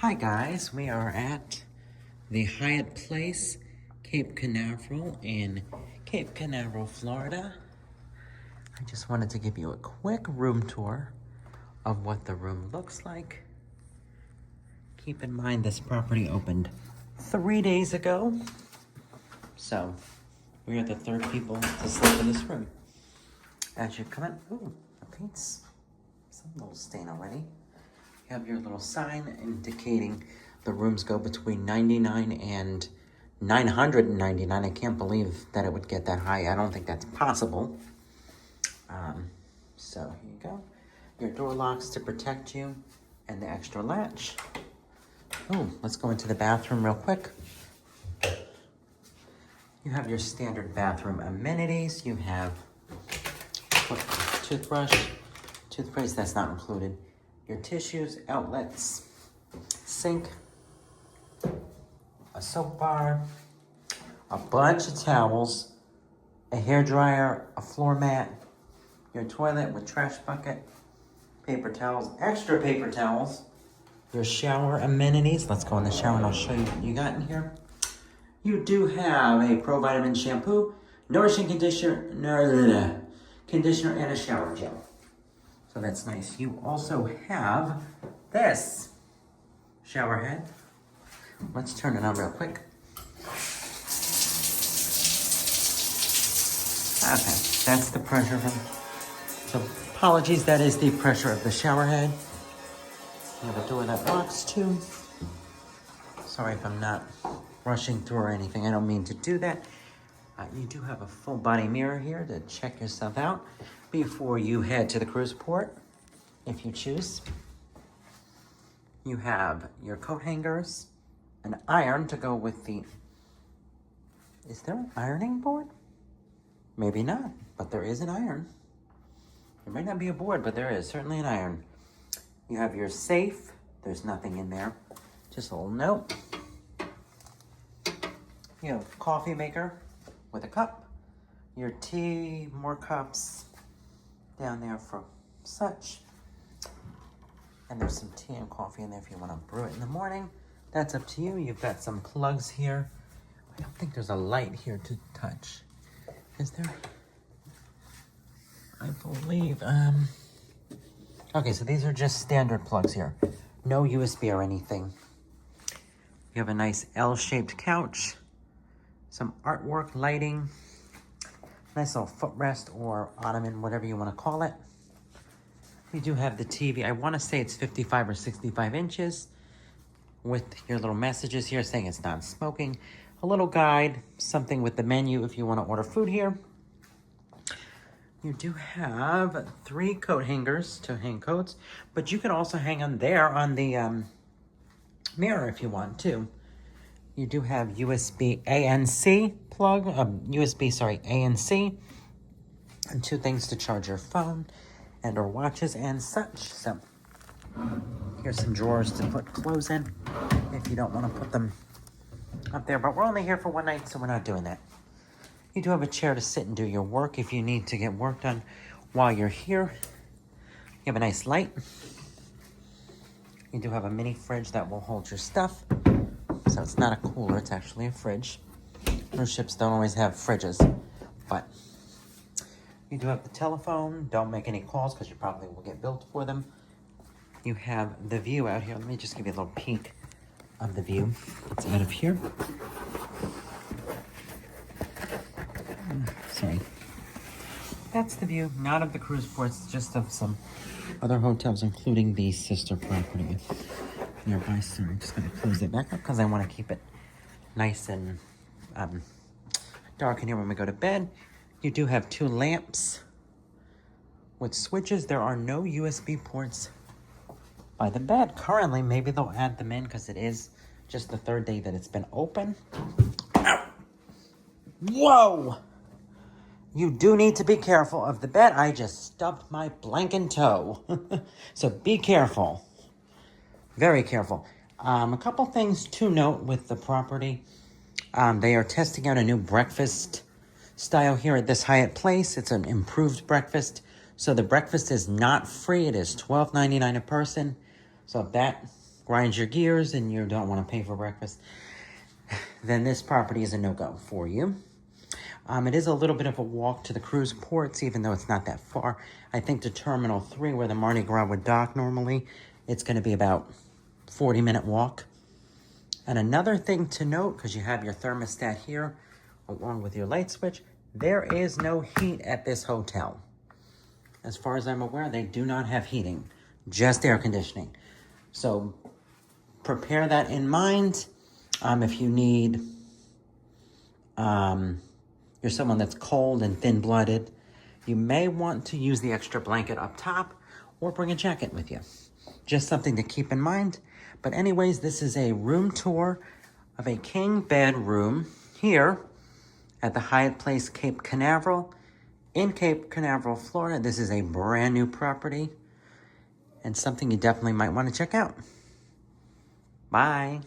Hi guys, we are at the Hyatt Place Cape Canaveral in Cape Canaveral, Florida. I just wanted to give you a quick room tour of what the room looks like. Keep in mind this property opened 3 days ago, so we are the third people to sleep in this room. As you come in, ooh, the paint's some little stain already. You have your little sign indicating the rooms go between $99 and $999. I can't believe that it would get that high. I don't think that's possible. So here you go. Your door locks to protect you and the extra latch. Oh, let's go into the bathroom real quick. You have your standard bathroom amenities. You have toothpaste, that's not included. Your tissues, outlets, sink, a soap bar, a bunch of towels, a hairdryer, a floor mat, your toilet with trash bucket, paper towels, extra paper towels, your shower amenities. Let's go in the shower and I'll show you what you got in here. You do have a Pro Vitamin shampoo, nourishing conditioner, and a shower gel. So that's nice. You also have this shower head. Let's turn it on real quick. Okay, that's the pressure from, so apologies, that is the pressure of the shower head. You have a door that locks too. Sorry if I'm not rushing through or anything, I don't mean to do that. You do have a full body mirror here to check yourself out before you head to the cruise port, if you choose. You have your coat hangers, an iron to go with the, is there an ironing board? Maybe not, but there is an iron. There might not be a board, but there is certainly an iron. You have your safe, there's nothing in there, just a little note. You have a coffee maker with a cup, your tea, more cups down there for such. And there's some tea and coffee in there if you want to brew it in the morning. That's up to you. You've got some plugs here. I don't think there's a light here to touch. Is there? I believe, okay, so these are just standard plugs here. No USB or anything. You have a nice L-shaped couch. Some artwork, lighting, nice little footrest or ottoman, whatever you want to call it. You do have the TV. I want to say it's 55 or 65 inches with your little messages here saying it's non-smoking. A little guide, something with the menu if you want to order food here. You do have 3 coat hangers to hang coats, but you can also hang them there on the mirror if you want to. You do have USB ANC plug, ANC, and 2 things to charge your phone and or watches and such. So here's some drawers to put clothes in if you don't want to put them up there, but we're only here for one night, so we're not doing that. You do have a chair to sit and do your work if you need to get work done while you're here. You have a nice light. You do have a mini fridge that will hold your stuff. So it's not a cooler, it's actually a fridge. Cruise ships don't always have fridges, but you do have the telephone. Don't make any calls because you probably will get billed for them. You have the view out here. Let me just give you a little peek of the view. It's out of here. Sorry. That's the view, not of the cruise ports, just of some other hotels, including the sister property nearby. Sorry, I'm just going to close it back up because I want to keep it nice and dark in here when we go to bed. You do have 2 lamps with switches. There are no USB ports by the bed currently. Maybe they'll add them in because it is just the 3rd day that it's been open. Ow. Whoa! You do need to be careful of the bed. I just stubbed my blanking toe. So be careful. Very careful. A couple things to note with the property. They are testing out a new breakfast style here at this Hyatt Place. It's an improved breakfast. So the breakfast is not free. It is $12.99 a person. So if that grinds your gears and you don't want to pay for breakfast, then this property is a no-go for you. It is a little bit of a walk to the cruise ports, even though it's not that far. I think to Terminal 3, where the Mardi Gras would dock normally, it's going to be about 40-minute walk. And another thing to note, because you have your thermostat here, along with your light switch, there is no heat at this hotel. As far as I'm aware, they do not have heating, just air conditioning. So prepare that in mind. If you need, you're someone that's cold and thin-blooded, you may want to use the extra blanket up top or bring a jacket with you. Just something to keep in mind. But anyways, this is a room tour of a king bed room here at the Hyatt Place Cape Canaveral in Cape Canaveral, Florida. This is a brand new property and something you definitely might want to check out. Bye.